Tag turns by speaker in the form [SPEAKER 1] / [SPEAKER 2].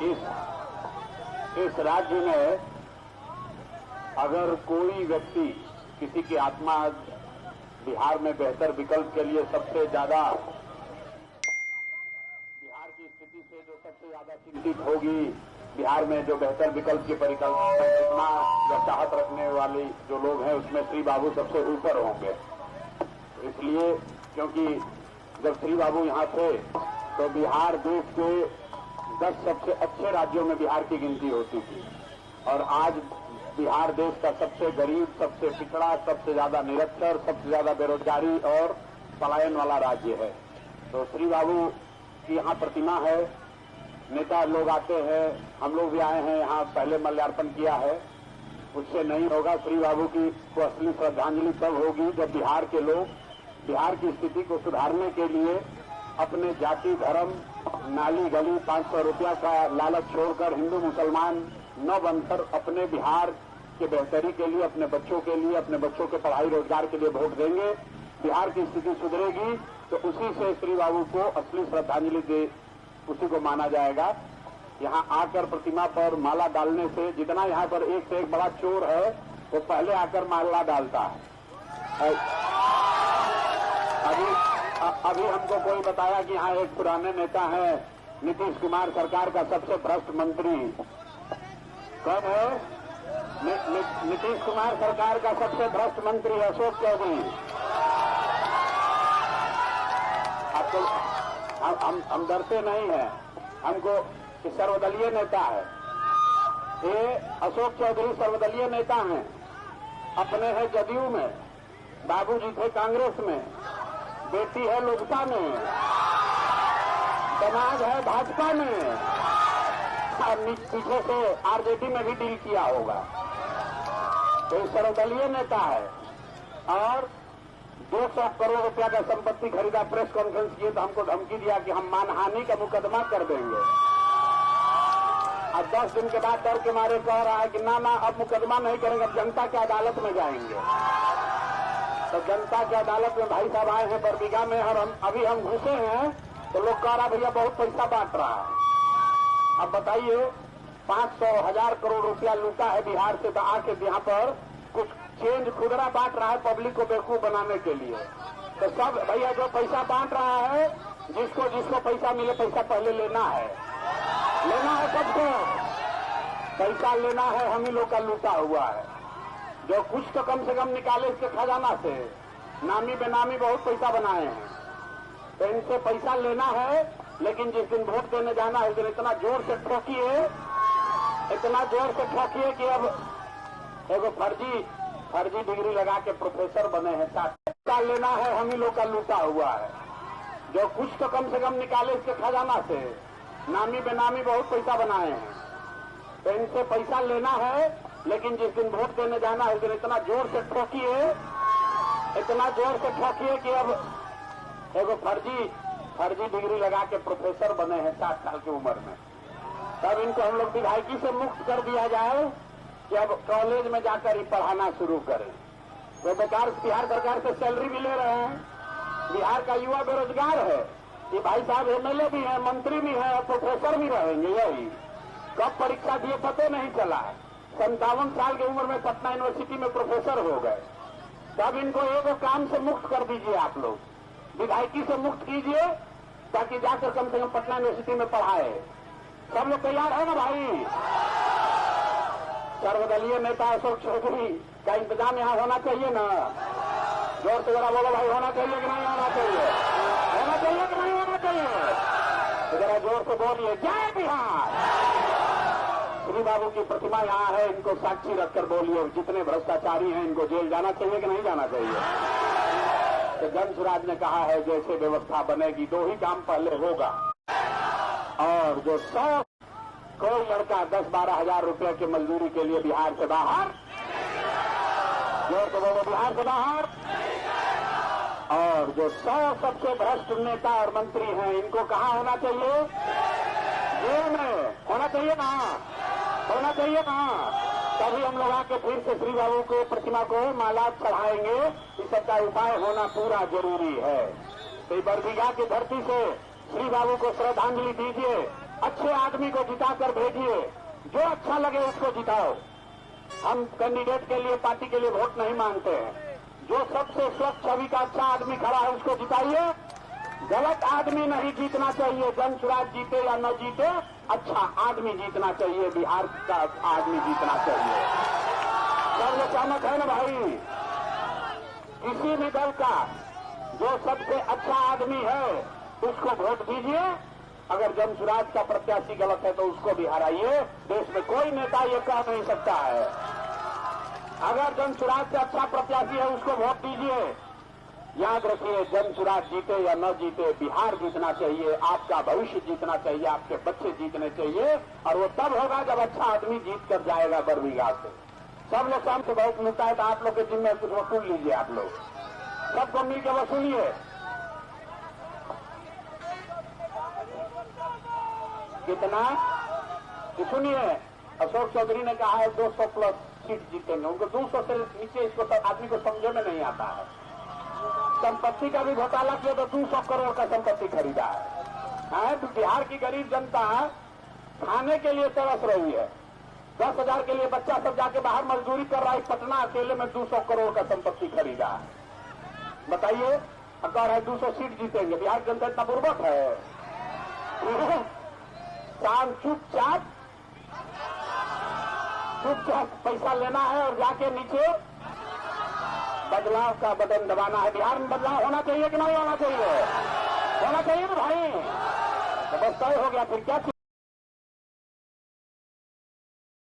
[SPEAKER 1] इस राज्य में अगर कोई व्यक्ति किसी की आत्मा बिहार में बेहतर विकल्प के लिए सबसे ज्यादा बिहार की स्थिति से जो सबसे ज्यादा चिंतित होगी, बिहार में जो बेहतर विकल्प की परिकल्पना या चाहत रखने वाले जो लोग हैं उसमें श्री बाबू सबसे ऊपर होंगे। इसलिए क्योंकि जब श्री बाबू यहाँ थे तो बिहार देश के 10 सबसे अच्छे राज्यों में बिहार की गिनती होती थी और आज बिहार देश का सबसे गरीब, सबसे पिछड़ा, सबसे ज्यादा निरक्षर, सबसे ज्यादा बेरोजगारी और पलायन वाला राज्य है। तो श्री बाबू की यहाँ प्रतिमा है, नेता लोग आते हैं, हम लोग भी आए हैं यहाँ, पहले माल्यार्पण किया है। उससे नहीं होगा, श्री बाबू की को असली श्रद्धांजलि तब होगी जब बिहार के लोग बिहार की स्थिति को सुधारने के लिए अपने जाति, धर्म, नाली गली 500 रुपया का लालच छोड़कर हिंदू मुसलमान न बनकर अपने बिहार के बेहतरी के लिए, अपने बच्चों के लिए, अपने बच्चों के पढ़ाई रोजगार के लिए वोट देंगे। बिहार की स्थिति सुधरेगी तो उसी से श्री बाबू को असली श्रद्धांजलि दे, उसी को माना जाएगा। यहाँ आकर प्रतिमा पर माला डालने से, जितना यहाँ पर एक से एक बड़ा चोर है वो पहले आकर माला डालता है। अभी हमको कोई बताया कि यहाँ एक पुराने नेता है, नीतीश कुमार सरकार का सबसे भ्रष्ट मंत्री। कौन है? नीतीश कुमार सरकार का सबसे भ्रष्ट मंत्री अशोक चौधरी। आपको हम डरते नहीं हैं, हमको सर्वदलीय नेता है ये। अशोक चौधरी सर्वदलीय नेता हैं, अपने हैं जदयू में, बाबूजी थे कांग्रेस में, बेटी है लोजपा में, समाज है भाजपा में और पीछे से आरजेडी में भी डील किया होगा। तो सर्वदलीय नेता है और 200 करोड़ रुपया का संपत्ति खरीदा। प्रेस कॉन्फ्रेंस किए तो हमको धमकी दिया कि हम मानहानि का मुकदमा कर देंगे। अब 10 दिन के बाद डर के मारे कह रहा है कि ना अब मुकदमा नहीं करेंगे, अब जनता की अदालत में जाएंगे। तो जनता की अदालत में भाई साहब आए हैं बरबीघा में और अभी हम घुसे हैं तो लोग कह रहा भैया बहुत पैसा बांट रहा है। अब बताइए 500,000 करोड़ रुपया लूटा है बिहार से, तो आके यहाँ पर कुछ चेंज खुदरा बांट रहा है पब्लिक को बेवकूफ बनाने के लिए। तो सब भैया जो पैसा बांट रहा है, जिसको जिसको पैसा मिले पैसा पहले लेना है सबको। पैसा लेना है, हम ही लोग का लूटा हुआ है। जो कुछ तो कम से कम निकाले इसके खजाना से, नामी बेनामी बहुत पैसा बनाए हैं, तो इनसे पैसा लेना है। लेकिन जिस दिन वोट देने जाना है उस दिन इतना जोर से ठोकिए कि अब एगो फर्जी डिग्री लगा के प्रोफेसर बने हैं। पैसा लेना है, हम ही लोग का लूटा हुआ है। जो कुछ तो कम से कम निकाले इसके खजाना से, नामी बेनामी बहुत पैसा बनाए हैं, तो इनसे पैसा लेना है। लेकिन जिस दिन वोट देने जाना है उस दिन इतना जोर से ठोकिए कि अब एगो फर्जी डिग्री लगा के प्रोफेसर बने हैं 60 साल की उम्र में। तब इनको हम लोग विधायकी से मुक्त कर दिया जाए कि अब कॉलेज में जाकर ही पढ़ाना शुरू करें। तो बेकार बिहार सरकार से सैलरी भी ले रहे हैं। बिहार का युवा बेरोजगार है, ये भाई साहब एमएलए भी है, मंत्री भी है और प्रोफेसर भी रहेंगे। यही कब परीक्षा दिए पता नहीं चला है। 57 साल की उम्र में पटना यूनिवर्सिटी में प्रोफेसर हो गए। तब इनको एक काम से मुक्त कर दीजिए, आप लोग विधायकी से मुक्त कीजिए ताकि जाकर कम से कम पटना यूनिवर्सिटी में पढ़ाए। सब लोग तैयार है ना भाई? सर्वदलीय नेता अशोक चौधरी का इंतजाम यहाँ होना चाहिए ना? जोर से जरा बोलो भाई, होना चाहिए कि नहीं होना चाहिए? होना चाहिए कि नहीं होना चाहिए? तो जरा जोर से बोलिए जय बिहार। श्री बाबू की प्रतिमा यहाँ है, इनको साक्षी रखकर बोलिए जितने भ्रष्टाचारी हैं इनको जेल जाना चाहिए कि नहीं जाना चाहिए? तो जनसुराज ने कहा है जैसे व्यवस्था बनेगी 2 ही काम पहले होगा। और जो 100 कोई लड़का 10-12 हजार रुपए की मजदूरी के लिए बिहार से बाहर, जोर से बोलो बिहार से बाहर। और जो 100 सबसे भ्रष्ट नेता और मंत्री हैं इनको कहाँ होना चाहिए? जेल में होना चाहिए ना? होना चाहिए ना? तभी हम लोग आके फिर से श्री बाबू को प्रतिमा को माला चढ़ाएंगे। इस सबका उपाय होना पूरा जरूरी है। तो बरबीघा की धरती से श्री बाबू को श्रद्धांजलि दीजिए, अच्छे आदमी को जिताकर भेजिए, जो अच्छा लगे उसको जिताओ। हम कैंडिडेट के लिए, पार्टी के लिए वोट नहीं मांगते हैं। जो सबसे स्वच्छ छवि का अच्छा आदमी खड़ा है उसको जिताइए। गलत आदमी नहीं जीतना चाहिए। जनसुराज जीते या न जीते, अच्छा आदमी जीतना चाहिए, बिहार का आदमी जीतना चाहिए। सब लोग सहमत है ना भाई? किसी भी दल का जो सबसे अच्छा आदमी है उसको वोट दीजिए। अगर जनसुराज का प्रत्याशी गलत है तो उसको भी हराइए। देश में कोई नेता ये कह नहीं सकता है। अगर जनसुराज से अच्छा प्रत्याशी है उसको वोट दीजिए। याद रखिए, जनसुराज जीते या न जीते, बिहार जीतना चाहिए, आपका भविष्य जीतना चाहिए, आपके बच्चे जीतने चाहिए। और वो तब होगा जब अच्छा आदमी जीत कर जाएगा बरबीघा से। सब लोग शाम से बहुत मिलता है तो आप लोग के जिम्मे कुछ वसूल लीजिए। आप लोग सबको मिलकर वसूलिए। कितना? सुनिए, अशोक चौधरी ने कहा है 200 प्लस सीट जीतेंगे। उनको 200 से नीचे इसको आदमी को समझे में नहीं आता है। संपत्ति का भी घोटाला किया तो 200 करोड़ का संपत्ति खरीदा है। तो बिहार की गरीब जनता खाने के लिए तरस रही है। 10,000 के लिए बच्चा सब जाके बाहर मजदूरी कर रहा है। पटना अकेले में 200 करोड़ का संपत्ति खरीदा है। बताइए, कह रहा है 200 सीट जीतेंगे। बिहार की जनता इतना बुर्बक है? शाम चुपचाप पैसा लेना है और जाके नीचे बदलाव का बटन दबाना है। बिहार में बदलाव होना चाहिए कि नहीं होना चाहिए? होना चाहिए ना भाई। तो बस तय हो गया, फिर क्या?